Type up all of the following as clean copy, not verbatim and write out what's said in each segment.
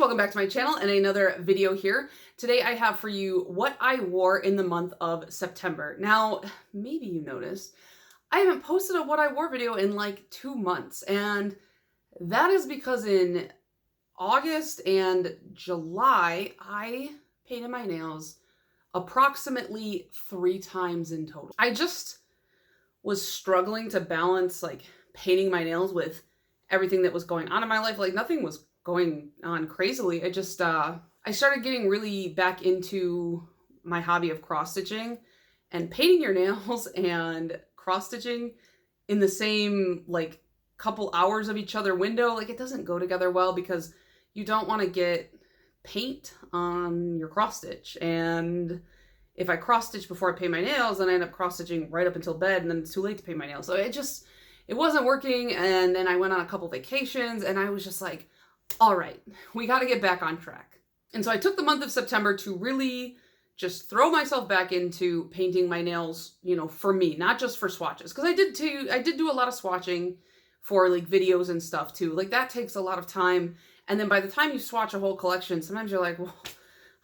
welcome back to my channel and another video here. Today I have for you what I wore in the month of September. Now, maybe you noticed, I haven't posted a what I wore video in like 2 months, and that is because in August and July, I painted my nails approximately 3 times in total. I just was struggling to balance like painting my nails with everything that was going on in my life. Like nothing was going on crazily. I just, I started getting really back into my hobby of cross stitching, and painting your nails and cross stitching in the same like couple hours of each other window, like it doesn't go together well because you don't want to get paint on your cross stitch. And if I cross stitch before I paint my nails, then I end up cross stitching right up until bed, and then it's too late to paint my nails. So it wasn't working. And then I went on a couple vacations, and I was just like, all right, we got to get back on track. And so I took the month of September to really just throw myself back into painting my nails, you know, for me, not just for swatches. Because I did do a lot of swatching for like videos and stuff too. Like that takes a lot of time. And then by the time you swatch a whole collection, sometimes you're like, well,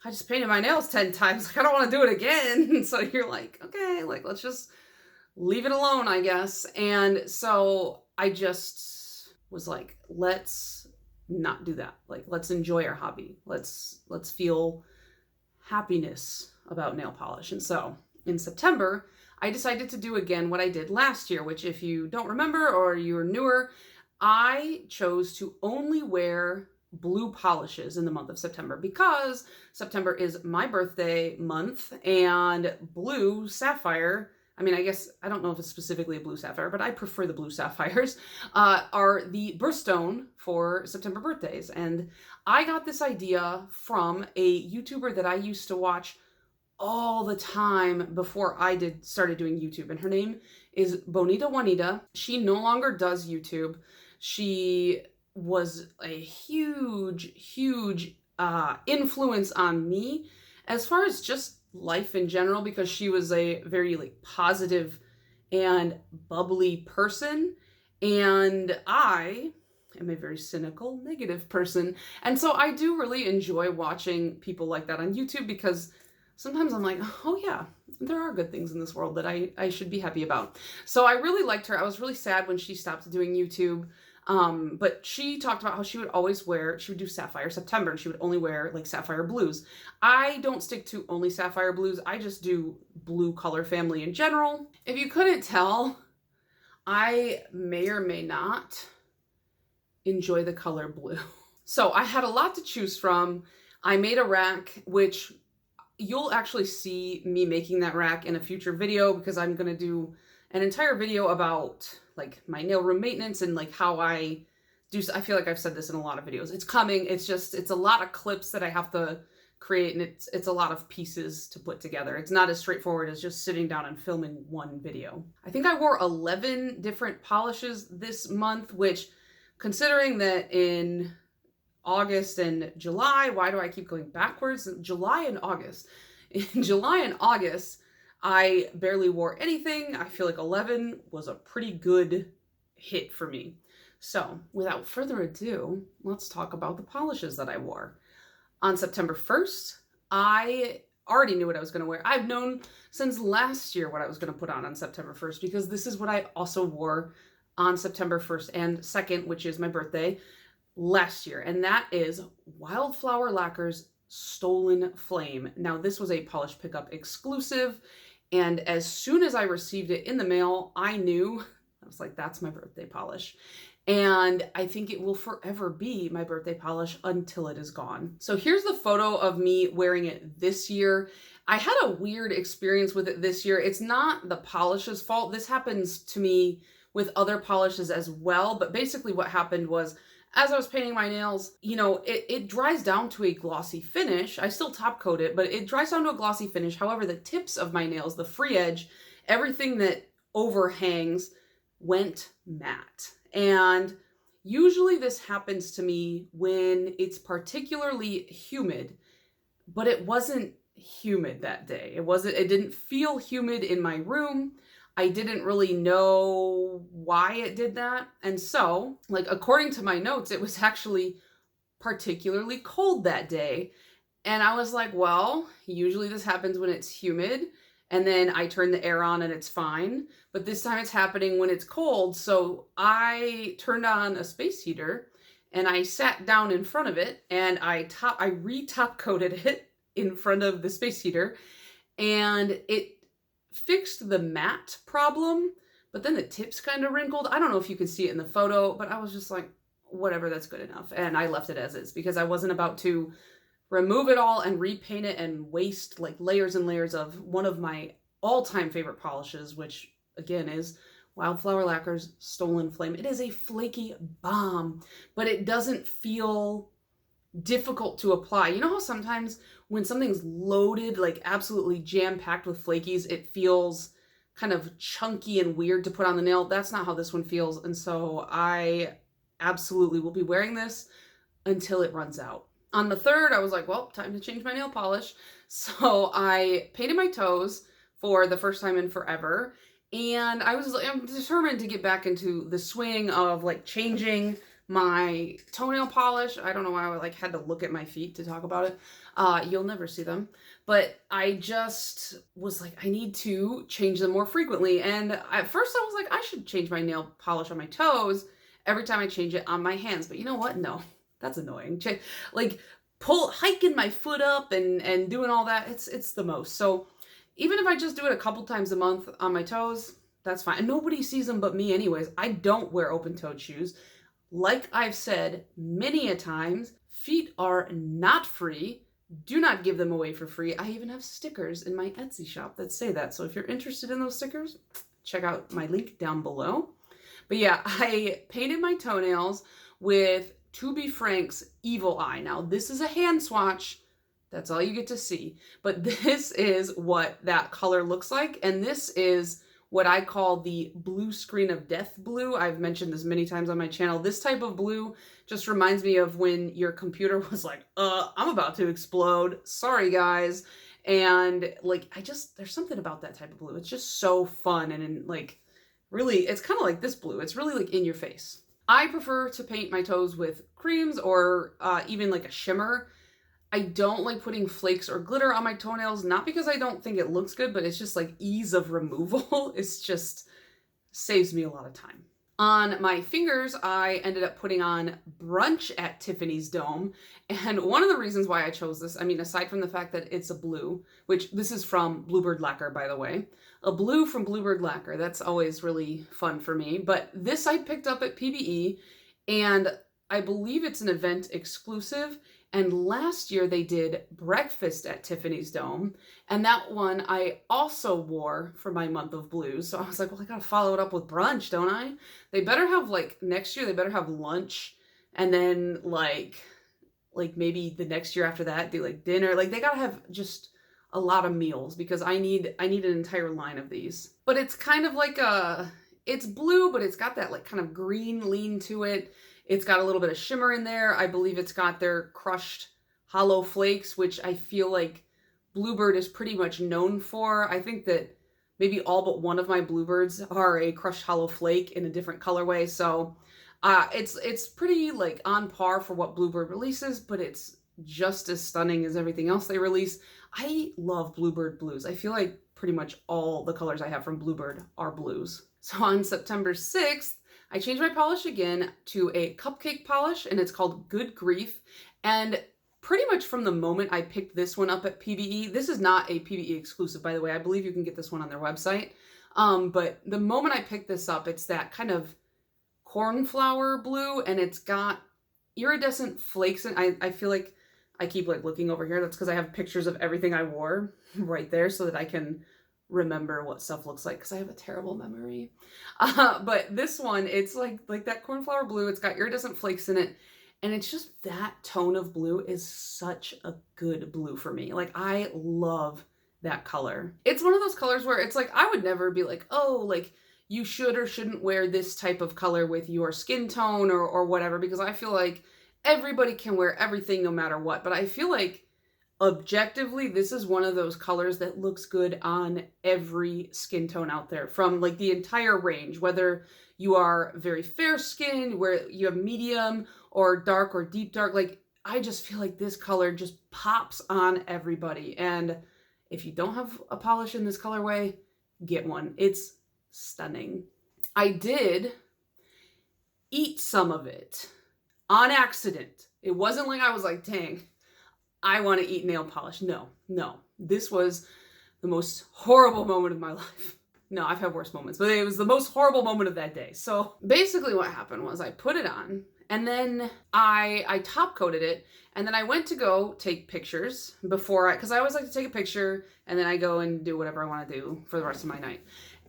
I just painted my nails 10 times. Like, I don't want to do it again. So you're like, okay, like, let's just leave it alone, I guess. And so I just was like, let's not do that. Like, let's enjoy our hobby. Let's feel happiness about nail polish. And so in September, I decided to do again what I did last year, which if you don't remember or you're newer, I chose to only wear blue polishes in the month of September because September is my birthday month, and blue sapphire, I mean, I guess, I don't know if it's specifically a blue sapphire, but I prefer the blue sapphires, are the birthstone for September birthdays. And I got this idea from a YouTuber that I used to watch all the time before I started doing YouTube. And her name is Bonita Juanita. She no longer does YouTube. She was a huge influence on me as far as just life in general, because she was a very like positive and bubbly person, and I am a very cynical, negative person. And so I do really enjoy watching people like that on YouTube, because sometimes I'm like, oh yeah, there are good things in this world that I should be happy about. So I really liked her. I was really sad when she stopped doing YouTube. But she talked about how she would do Sapphire September, and she would only wear like sapphire blues. I don't stick to only sapphire blues. I just do blue color family in general. If you couldn't tell, I may or may not enjoy the color blue. So I had a lot to choose from. I made a rack, which you'll actually see me making that rack in a future video, because I'm going to do an entire video about like my nail room maintenance and like how I do. I feel like I've said this in a lot of videos. It's coming. It's a lot of clips that I have to create, and it's a lot of pieces to put together. It's not as straightforward as just sitting down and filming one video. I think I wore 11 different polishes this month, which, considering that in August and July, why do I keep going backwards? July and August. In July and August, I barely wore anything. I feel like 11 was a pretty good hit for me. So without further ado, let's talk about the polishes that I wore. On September 1st, I already knew what I was going to wear. I've known since last year what I was going to put on September 1st, because this is what I also wore on September 1st and 2nd, which is my birthday, last year. And that is Wildflower Lacquer's Stolen Flame. Now, this was a polish pickup exclusive, and as soon as I received it in the mail, I knew, I was like, that's my birthday polish. And I think it will forever be my birthday polish until it is gone. So here's the photo of me wearing it this year. I had a weird experience with it this year. It's not the polish's fault. This happens to me with other polishes as well. But basically what happened was, as I was painting my nails, you know, it dries down to a glossy finish. I still top coat it, but it dries down to a glossy finish. However, the tips of my nails, the free edge, everything that overhangs went matte. And usually this happens to me when it's particularly humid, but it wasn't humid that day. It didn't feel humid in my room. I didn't really know why it did that. And so, like, according to my notes, it was actually particularly cold that day. And I was like, well, usually this happens when it's humid, and then I turn the air on and it's fine. But this time it's happening when it's cold. So I turned on a space heater and I sat down in front of it, and I re-top coated it in front of the space heater, and it fixed the matte problem, but then the tips kind of wrinkled. I don't know if you can see it in the photo, but I was just like, whatever, that's good enough. And I left it as is because I wasn't about to remove it all and repaint it and waste like layers and layers of one of my all-time favorite polishes, which again is Wildflower Lacquer's Stolen Flame. It is a flaky bomb, but it doesn't feel difficult to apply. You know how sometimes when something's loaded, like absolutely jam-packed with flakies, it feels kind of chunky and weird to put on the nail? That's not how this one feels. And so I absolutely will be wearing this until it runs out. On the 3rd, I was like, well, time to change my nail polish. So I painted my toes for the first time in forever. And I'm determined to get back into the swing of like changing my toenail polish. I don't know why I like had to look at my feet to talk about it. You'll never see them. But I just was like, I need to change them more frequently. And at first I was like, I should change my nail polish on my toes every time I change it on my hands. But you know what? No, that's annoying. Like hiking my foot up and doing all that, it's the most. So even if I just do it a couple times a month on my toes, that's fine. And nobody sees them but me anyways. I don't wear open-toed shoes. Like I've said many a times, feet are not free. Do not give them away for free. I even have stickers in my Etsy shop that say that. So if you're interested in those stickers, check out my link down below. But yeah, I painted my toenails with, to be frank's, Evil Eye. Now, this is a hand swatch. That's all you get to see. But this is what that color looks like. And this is what I call the blue screen of death blue. I've mentioned this many times on my channel. This type of blue just reminds me of when your computer was like, I'm about to explode. Sorry, guys. And like, there's something about that type of blue. It's just so fun. And like, really, it's kind of like this blue. It's really like in your face. I prefer to paint my toes with creams or even like a shimmer. I don't like putting flakes or glitter on my toenails, not because I don't think it looks good, but it's just like ease of removal. It's just saves me a lot of time. On my fingers, I ended up putting on Brunch at Tiffany's Dome. And one of the reasons why I chose this, I mean, aside from the fact that it's a blue, which this is from Bluebird Lacquer, by the way, a blue from Bluebird Lacquer. That's always really fun for me. But this I picked up at PBE, and I believe it's an event exclusive. And last year they did breakfast at Tiffany's Dome. And that one I also wore for my month of blues. So I was like, well, I gotta follow it up with brunch, don't I? They better have like next year, they better have lunch. And then like maybe the next year after that, do like dinner. Like they gotta have just a lot of meals because I need an entire line of these. But it's kind of like it's blue, but it's got that like kind of green lean to it. It's got a little bit of shimmer in there. I believe it's got their crushed hollow flakes, which I feel like Bluebird is pretty much known for. I think that maybe all but one of my Bluebirds are a crushed hollow flake in a different colorway. So it's pretty like on par for what Bluebird releases, but it's just as stunning as everything else they release. I love Bluebird blues. I feel like pretty much all the colors I have from Bluebird are blues. So on September 6th, I changed my polish again to a cupcake polish, and it's called Good Grief. And pretty much from the moment I picked this one up at PBE, this is not a PBE exclusive, by the way. I believe you can get this one on their website. But the moment I picked this up, it's that kind of cornflower blue, and it's got iridescent flakes. And I feel like I keep like looking over here. That's because I have pictures of everything I wore right there so that I can remember what stuff looks like because I have a terrible memory. But this one, it's like that cornflower blue. It's got iridescent flakes in it. And it's just that tone of blue is such a good blue for me. Like I love that color. It's one of those colors where it's like, I would never be like, oh, like you should or shouldn't wear this type of color with your skin tone or whatever, because I feel like everybody can wear everything no matter what. But I feel like objectively, this is one of those colors that looks good on every skin tone out there from like the entire range, whether you are very fair skinned, where you have medium or dark or deep dark. Like I just feel like this color just pops on everybody. And if you don't have a polish in this colorway, get one. It's stunning. I did eat some of it on accident. It wasn't like I was like, dang, I want to eat nail polish. No. This was the most horrible moment of my life. No, I've had worse moments, but it was the most horrible moment of that day. So basically what happened was I put it on, and then I top coated it, and then I went to go take pictures because I always like to take a picture and then I go and do whatever I want to do for the rest of my night.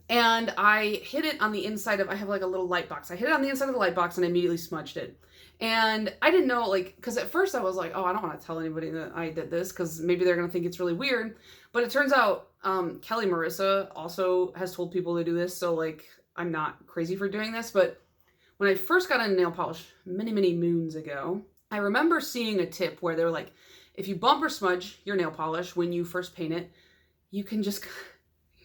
And I hit it on the inside I have like a little light box. I hit it on the inside of the light box and I immediately smudged it. And I didn't know, like, because at first I was like, oh, I don't want to tell anybody that I did this because maybe they're going to think it's really weird. But it turns out Kelly Marissa also has told people to do this. So, like, I'm not crazy for doing this. But when I first got into nail polish many, many moons ago, I remember seeing a tip where they were like, if you bump or smudge your nail polish when you first paint it, you can just,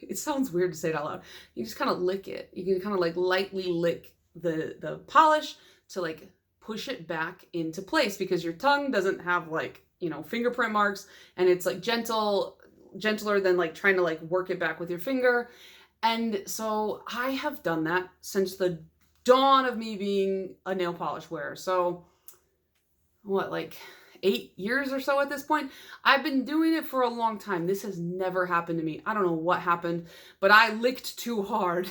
it sounds weird to say it out loud, you just kind of lick it. You can kind of like lightly lick the polish to like push it back into place, because your tongue doesn't have like, you know, fingerprint marks, and it's like gentler than like trying to like work it back with your finger. And so I have done that since the dawn of me being a nail polish wearer. So what, like 8 years or so at this point? I've been doing it for a long time. This has never happened to me. I don't know what happened, but I licked too hard.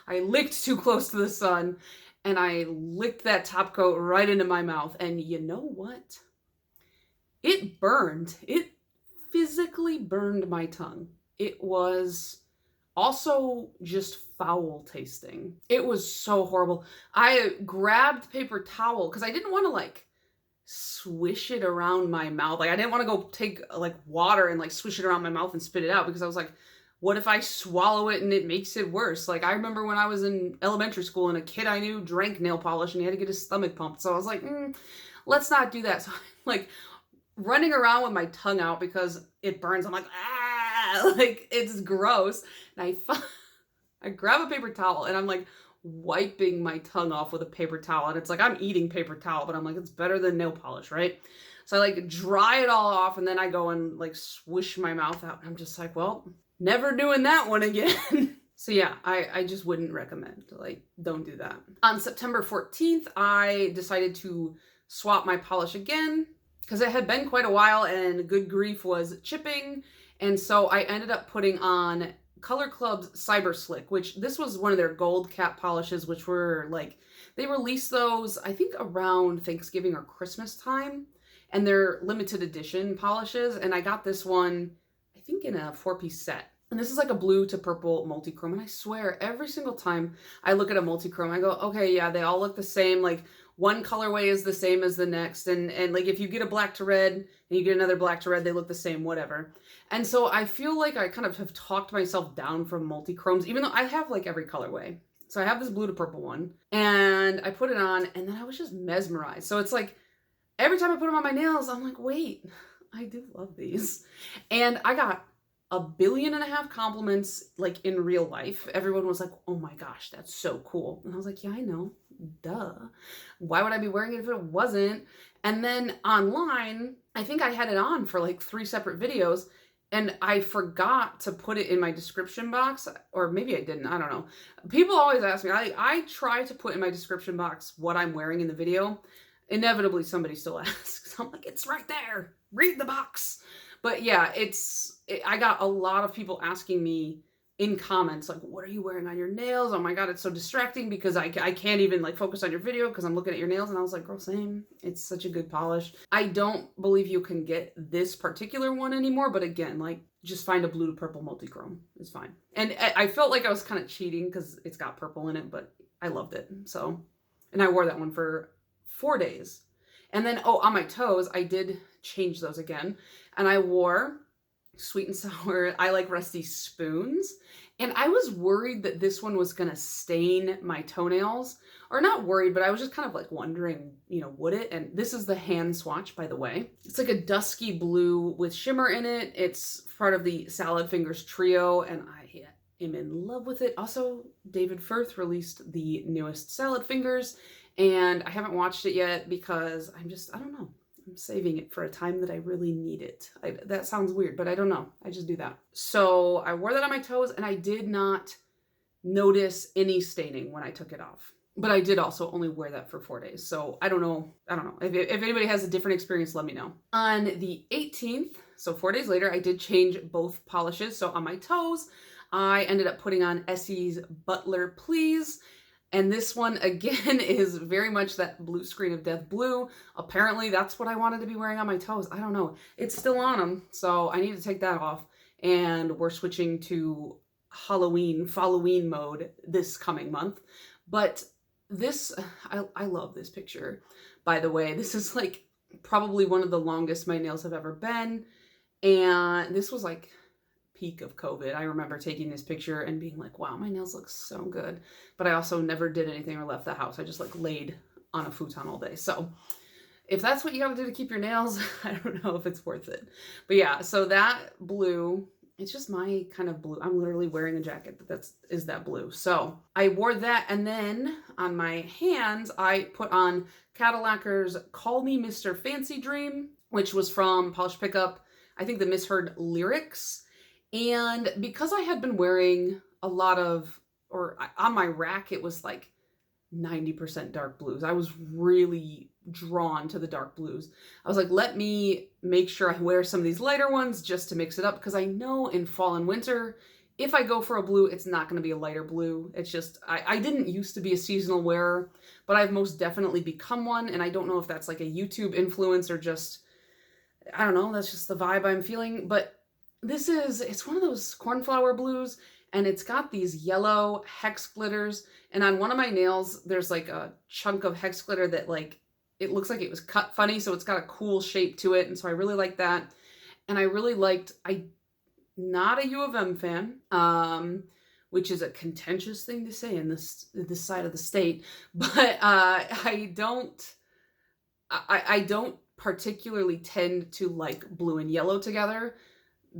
I licked too close to the sun, and I licked that top coat right into my mouth. And you know what? It burned. It physically burned my tongue. It was also just foul tasting. It was so horrible. I grabbed paper towel because I didn't want to like swish it around my mouth. Like I didn't want to go take like water and like swish it around my mouth and spit it out, because I was like, what if I swallow it and it makes it worse? Like I remember when I was in elementary school and a kid I knew drank nail polish and he had to get his stomach pumped. So I was like, let's not do that. So I'm like running around with my tongue out because it burns. I'm like, like it's gross. And I grab a paper towel and I'm like wiping my tongue off with a paper towel. And it's like, I'm eating paper towel, but I'm like, it's better than nail polish, right? So I like dry it all off and then I go and like swish my mouth out. And I'm just like, well, never doing that one again. So yeah, I just wouldn't recommend, like, don't do that. On September 14th, I decided to swap my polish again because it had been quite a while and good grief was chipping. And so I ended up putting on Color Club's Cyber Slick, which this was one of their gold cap polishes, which were like, they released those, I think around Thanksgiving or Christmas time, and they're limited edition polishes. And I got this one, I think in a 4-piece set. And this is like a blue to purple multi-chrome. And I swear every single time I look at a multi-chrome, I go, okay, yeah, they all look the same. Like one colorway is the same as the next. And like if you get a black to red and you get another black to red, they look the same, whatever. And so I feel like I kind of have talked myself down from multi-chromes, even though I have like every colorway. So I have this blue to purple one and I put it on and then I was just mesmerized. So it's like every time I put them on my nails, I'm like, wait, I do love these. And I got 1.5 billion compliments like in real life. Everyone was like, oh my gosh, that's so cool. And I was like, yeah, I know, duh. Why would I be wearing it if it wasn't? And then online, I think I had it on for like 3 separate videos and I forgot to put it in my description box, or maybe I didn't, I don't know. People always ask me, I try to put in my description box what I'm wearing in the video. Inevitably, somebody still asks. I'm like, it's right there. Read the box. But yeah, I got a lot of people asking me in comments, like, what are you wearing on your nails? Oh my God, it's so distracting because I can't even like focus on your video because I'm looking at your nails. And I was like, girl, same. It's such a good polish. I don't believe you can get this particular one anymore. But again, like just find a blue to purple multi-chrome. It's fine. And I felt like I was kind of cheating because it's got purple in it, but I loved it. So, and I wore that one for 4 days. And then, oh, on my toes, I did change those again. And I wore Sweet and Sour I Like Rusty Spoons. And I was worried that this one was going to stain my toenails. Or not worried, but I was just kind of like wondering, you know, would it? And this is the hand swatch, by the way. It's like a dusky blue with shimmer in it. It's part of the Salad Fingers trio, and I am in love with it. Also, David Firth released the newest Salad Fingers, and I haven't watched it yet because I don't know. I'm saving it for a time that I really need it. That sounds weird, but I don't know. I just do that. So I wore that on my toes, and I did not notice any staining when I took it off. But I did also only wear that for 4 days. So I don't know. If anybody has a different experience, let me know. On the 18th, so 4 days later, I did change both polishes. So on my toes, I ended up putting on Essie's Butler Please. And this one, again, is very much that blue screen of death blue. Apparently, that's what I wanted to be wearing on my toes. I don't know. It's still on them, so I need to take that off. And we're switching to Halloween mode this coming month. But this, I love this picture, by the way. This is like probably one of the longest my nails have ever been. And this was like peak of COVID. I remember taking this picture and being like, wow, my nails look so good. But I also never did anything or left the house. I just like laid on a futon all day. So if that's what you got to do to keep your nails, I don't know if it's worth it. But yeah, so that blue, it's just my kind of blue. I'm literally wearing a jacket that is that blue. So I wore that, and then on my hands, I put on Cadillacquer's Call Me Mr. Fancy Dream, which was from Polish Pickup. I think the misheard lyrics. And because I had been wearing a lot of, or on my rack, it was like 90% dark blues. I was really drawn to the dark blues. I was like, let me make sure I wear some of these lighter ones just to mix it up, because I know in fall and winter, if I go for a blue, it's not going to be a lighter blue. It's just, I didn't used to be a seasonal wearer, but I've most definitely become one. And I don't know if that's like a YouTube influence or just, I don't know, that's just the vibe I'm feeling. But it's one of those cornflower blues, and it's got these yellow hex glitters. And on one of my nails, there's like a chunk of hex glitter that like, it looks like it was cut funny. So it's got a cool shape to it. And so I really like that. And I really liked, not a U of M fan, which is a contentious thing to say in this side of the state. But I don't particularly tend to like blue and yellow together,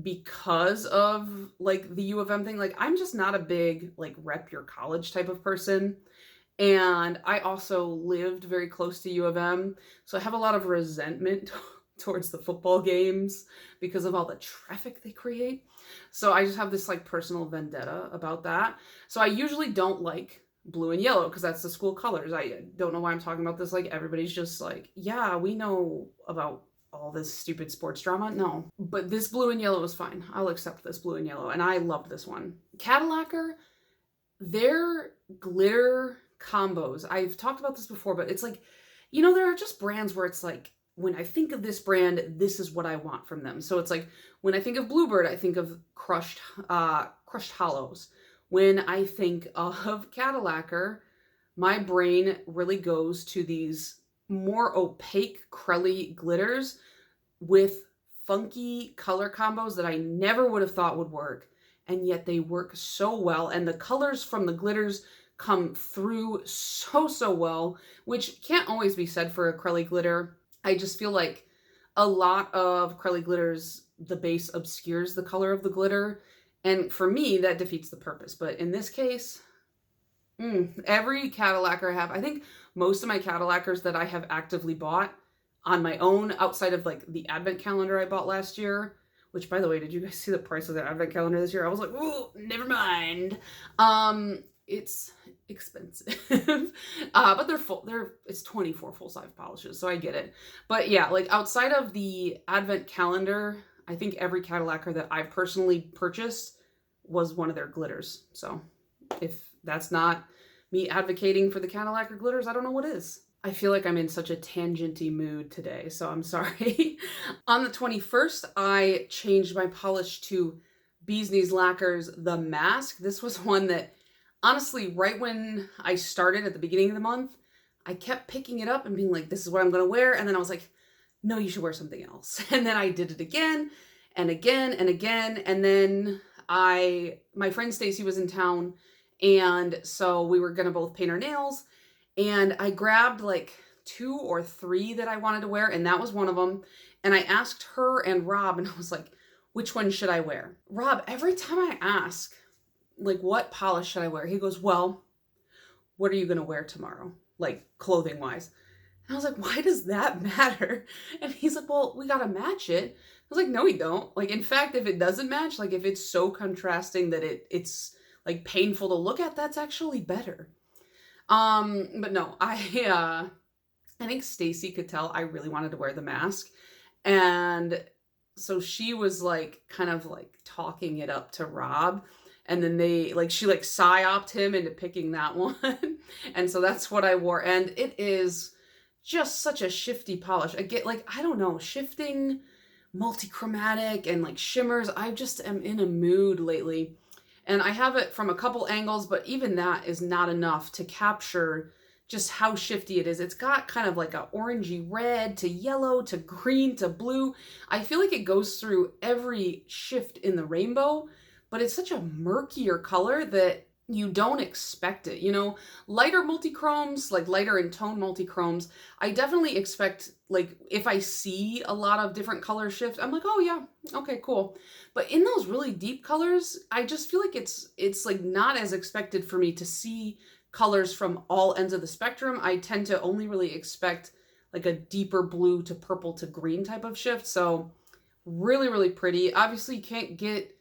because of like the U of M thing. Like, I'm just not a big like rep your college type of person. And I also lived very close to U of M. So I have a lot of resentment towards the football games because of all the traffic they create. So I just have this like personal vendetta about that. So I usually don't like blue and yellow because that's the school colors. I don't know why I'm talking about this. Like, everybody's just like, yeah, we know about all this stupid sports drama. No, but this blue and yellow is fine. I'll accept this blue and yellow. And I love this one. Cadillacquer, their glitter combos, I've talked about this before, but it's like, you know, there are just brands where it's like, when I think of this brand, this is what I want from them. So it's like, when I think of Bluebird, I think of crushed hollows. When I think of Cadillacquer, my brain really goes to these more opaque, crelly glitters with funky color combos that I never would have thought would work. And yet they work so well. And the colors from the glitters come through so well, which can't always be said for a crelly glitter. I just feel like a lot of crelly glitters, the base obscures the color of the glitter. And for me, that defeats the purpose. But in this case, every Cadillacquer I have, I think most of my Cadillacquers that I have actively bought on my own, outside of like the advent calendar I bought last year, which, by the way, did you guys see the price of the advent calendar this year? I was like, oh, never mind. It's expensive, but they're full. It's 24 full-size polishes, so I get it. But yeah, like outside of the advent calendar, I think every Cadillacquer that I've personally purchased was one of their glitters. So if that's not me advocating for the Cadillacquer glitters, I don't know what is. I feel like I'm in such a tangenty mood today, so I'm sorry. On the 21st, I changed my polish to Bee's Knees Lacquer's The Mask. This was one that, honestly, right when I started at the beginning of the month, I kept picking it up and being like, this is what I'm going to wear. And then I was like, no, you should wear something else. And then I did it again and again and again. And then my friend Stacy was in town, and so we were going to both paint our nails. And I grabbed like 2 or 3 that I wanted to wear, and that was one of them. And I asked her and Rob, and I was like, which one should I wear? Rob, every time I ask, like, what polish should I wear? He goes, well, what are you going to wear tomorrow? Like, clothing-wise. And I was like, why does that matter? And he's like, well, we got to match it. I was like, no, we don't. Like, in fact, if it doesn't match, like if it's so contrasting that it's like painful to look at, that's actually better. But no, I think Stacy could tell I really wanted to wear the mask. And so she was like kind of like talking it up to Rob. And then she like psyoped him into picking that one. And so that's what I wore. And it is just such a shifty polish. I get like, I don't know, shifting, multi-chromatic and like shimmers. I just am in a mood lately. And I have it from a couple angles, but even that is not enough to capture just how shifty it is. It's got kind of like a orangey red to yellow to green to blue. I feel like it goes through every shift in the rainbow, but it's such a murkier color that you don't expect it. You know, lighter multichromes, like lighter in tone multichromes, I definitely expect, like if I see a lot of different color shifts, I'm like, oh yeah, okay, cool. But in those really deep colors, I just feel like it's like not as expected for me to see colors from all ends of the spectrum. I tend to only really expect like a deeper blue to purple to green type of shift. So really, really pretty. Obviously you can't get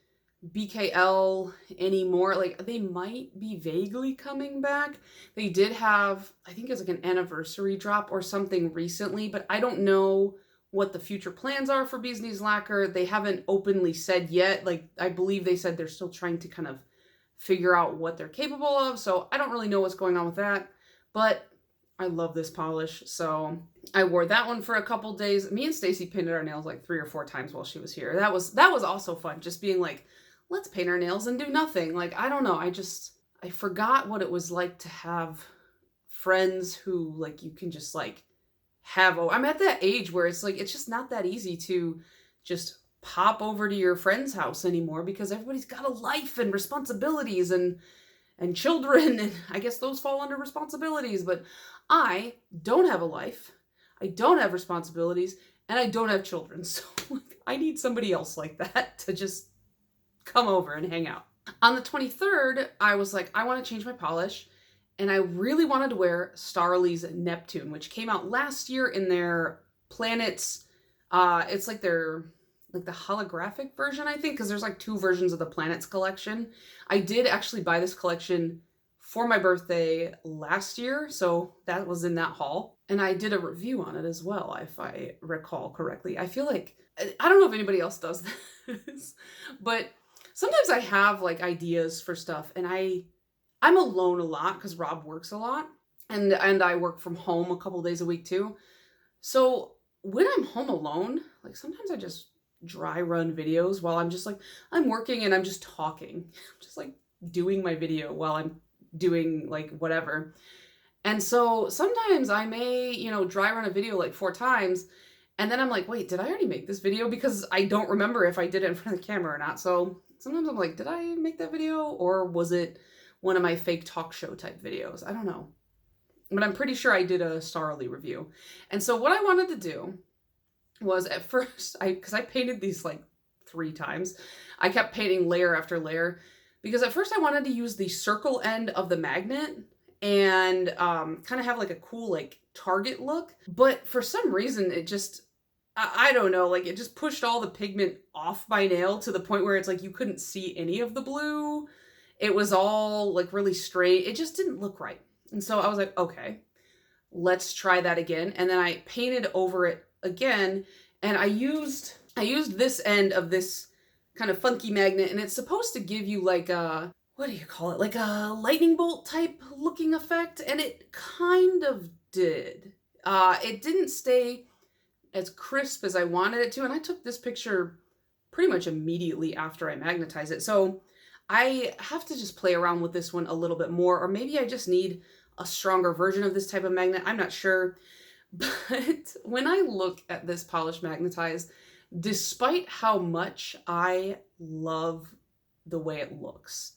BKL anymore. Like they might be vaguely coming back. They did have, I think it's like an anniversary drop or something recently, but I don't know what the future plans are for Bees Knees Lacquer. They haven't openly said yet. Like I believe they said they're still trying to kind of figure out what they're capable of. So I don't really know what's going on with that, but I love this polish. So I wore that one for a couple days. Me and Stacy painted our nails like 3 or 4 times while she was here. That was also fun. Just being like, let's paint our nails and do nothing. Like, I don't know. I forgot what it was like to have friends who like you can just like have, I'm at that age where it's like, it's just not that easy to just pop over to your friend's house anymore because everybody's got a life and responsibilities and children, and I guess those fall under responsibilities, but I don't have a life, I don't have responsibilities, and I don't have children, so I need somebody else like that to just come over and hang out. On the 23rd, I was like, I want to change my polish, and I really wanted to wear Starly's Neptune, which came out last year in their planets. It's like their the holographic version, I think, because there's like 2 versions of the planets collection. I did actually buy this collection for my birthday last year, so that was in that haul. And I did a review on it as well, if I recall correctly. I feel like, I don't know if anybody else does this, but sometimes I have like ideas for stuff, and I'm alone a lot because Rob works a lot, and I work from home a couple days a week too. So when I'm home alone, like sometimes I just dry run videos while I'm just like, I'm working and I'm just talking. I'm just like doing my video while I'm doing like whatever. And so sometimes I may, you know, dry run a video like 4 times. And then I'm like, wait, did I already make this video? Because I don't remember if I did it in front of the camera or not. So sometimes I'm like, did I make that video? Or was it one of my fake talk show type videos? I don't know. But I'm pretty sure I did a Starly review. And so what I wanted to do was at first, because I painted these like 3 times. I kept painting layer after layer because at first I wanted to use the circle end of the magnet and kind of have like a cool like target look. But for some reason it just, I don't know, like it just pushed all the pigment off my nail to the point where it's like you couldn't see any of the blue. It was all like really straight. It just didn't look right. And so I was like, okay, let's try that again. And then I painted over it again, and I used this end of this kind of funky magnet, and it's supposed to give you like a, what do you call it, like a lightning bolt type looking effect, and it kind of did. It didn't stay as crisp as I wanted it to, and I took this picture pretty much immediately after I magnetized it, so I have to just play around with this one a little bit more, or maybe I just need a stronger version of this type of magnet. I'm not sure. But when I look at this polish magnetized, despite how much I love the way it looks,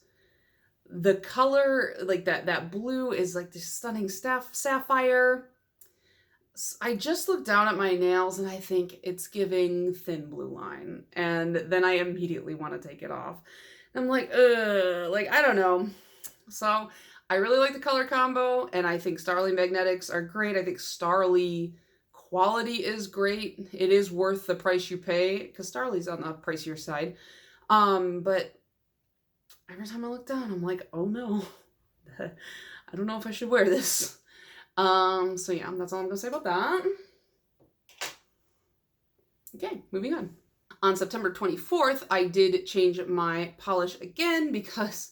the color, like that blue is like this stunning sapphire. I just look down at my nails and I think it's giving thin blue line. And then I immediately want to take it off. I'm like, ugh, like, I don't know. So I really like the color combo, and I think Starly magnetics are great. I think Starly quality is great. It is worth the price you pay, because Starly's on the pricier side. But every time I look down, I'm like, oh no, I don't know if I should wear this. So yeah, that's all I'm gonna say about that. Okay, moving on. On September 24th, I did change my polish again because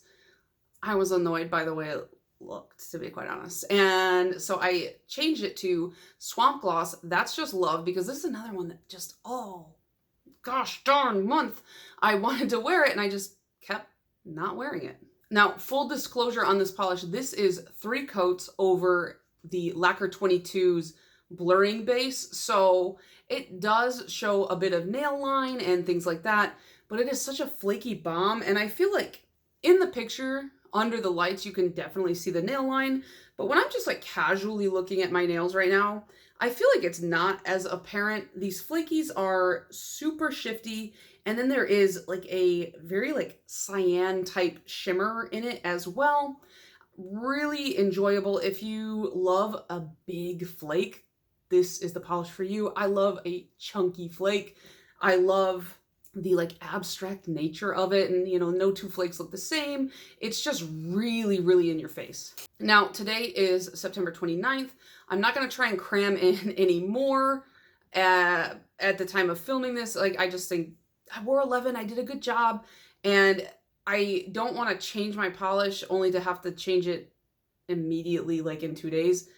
I was annoyed by the way it looked, to be quite honest. And so I changed it to Swamp Gloss. That's just love, because this is another one that just, oh, gosh darn month, I wanted to wear it and I just kept not wearing it. Now, full disclosure on this polish, this is 3 coats over the Lacquer 22's blurring base. So it does show a bit of nail line and things like that, but it is such a flaky bomb. And I feel like in the picture, under the lights, you can definitely see the nail line. But when I'm just like casually looking at my nails right now, I feel like it's not as apparent. These flakies are super shifty. And then there is like a very like cyan type shimmer in it as well. Really enjoyable. If you love a big flake, this is the polish for you. I love a chunky flake. I love the like abstract nature of it, and you know, no 2 flakes look the same. It's just really, really in your face. Now, today is September 29th. I'm not going to try and cram in any more at the time of filming this. Like, I just think I wore 11. I did a good job, and I don't want to change my polish only to have to change it immediately, like in 2 days.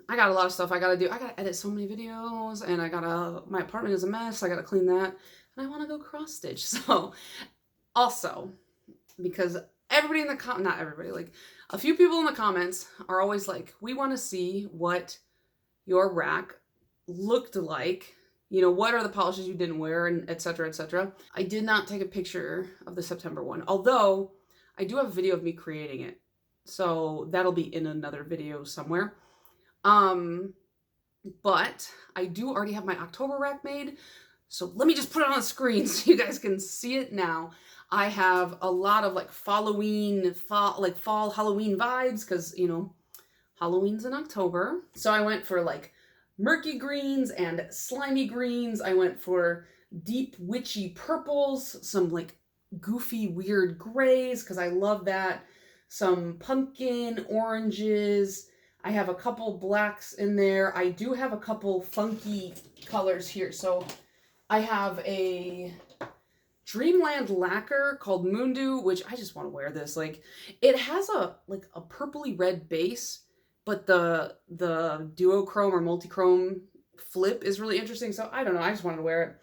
I got a lot of stuff I gotta do. I gotta edit so many videos, and my apartment is a mess. I gotta clean that, and I want to go cross stitch. So also, because everybody in the not everybody, like a few people in the comments are always like, we want to see what your rack looked like. You know, what are the polishes you didn't wear, and etc., etc. I did not take a picture of the September one, although I do have a video of me creating it. So that'll be in another video somewhere. But I do already have my October rack made. So let me just put it on the screen so you guys can see it now. I have a lot of like fall Halloween vibes, because, you know, Halloween's in October. So I went for like murky greens and slimy greens. I went for deep witchy purples, some like goofy weird grays, because I love that. Some pumpkin oranges. I have a couple blacks in there. I do have a couple funky colors here. So I have a Dreamland lacquer called Moondew, which I just want to wear this. Like, it has a purpley red base, but the duochrome or multichrome flip is really interesting. So I don't know, I just wanted to wear it.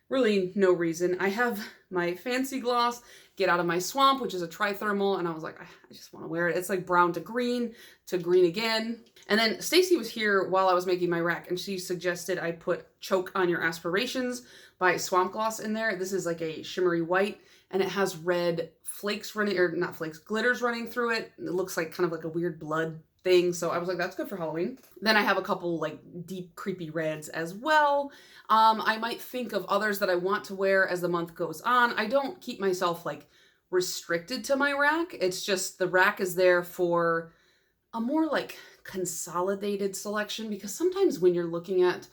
Really no reason. I have my fancy gloss, Get Out of My Swamp, which is a trithermal, and I was like, I just want to wear it. It's like brown to green again. And then Stacy was here while I was making my rack, and she suggested I put Choke on Your Aspirations by Swamp Gloss in there. This is like a shimmery white, and it has red flakes running, or not flakes, glitters running through it. It looks like kind of like a weird blood thing. So I was like, that's good for Halloween. Then I have a couple like deep creepy reds as well. I might think of others that I want to wear as the month goes on. I don't keep myself like restricted to my rack. It's just the rack is there for a more like consolidated selection, because sometimes when you're looking at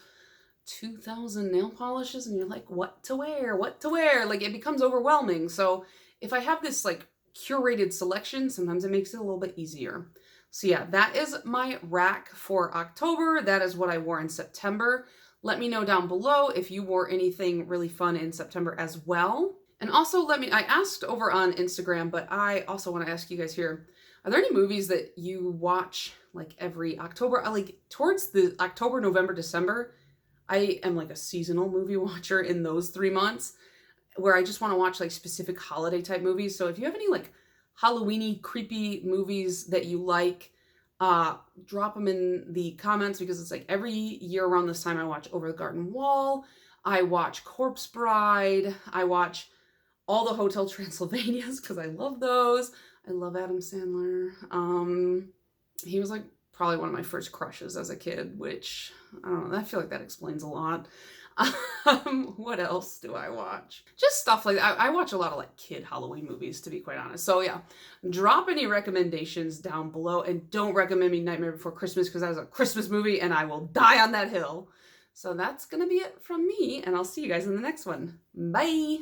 2,000 nail polishes and you're like, what to wear, like it becomes overwhelming. So if I have this like curated selection, sometimes it makes it a little bit easier. So yeah, that is my rack for October. That is what I wore in September. Let me know down below if you wore anything really fun in September as well. And also I asked over on Instagram, but I also want to ask you guys here, are there any movies that you watch like every October? Like towards the October, November, December, I am like a seasonal movie watcher in those 3 months, where I just want to watch like specific holiday type movies. So if you have any like Halloween-y, creepy movies that you like, drop them in the comments, because it's like every year around this time I watch Over the Garden Wall, I watch Corpse Bride, I watch all the Hotel Transylvanias because I love those. I love Adam Sandler. He was like probably one of my first crushes as a kid, which I don't know, I feel like that explains a lot. What else do I watch? Just stuff like that. I watch a lot of like kid Halloween movies, to be quite honest. So yeah, drop any recommendations down below, and don't recommend me Nightmare Before Christmas because that is a Christmas movie and I will die on that hill. So that's gonna be it from me, and I'll see you guys in the next one. Bye!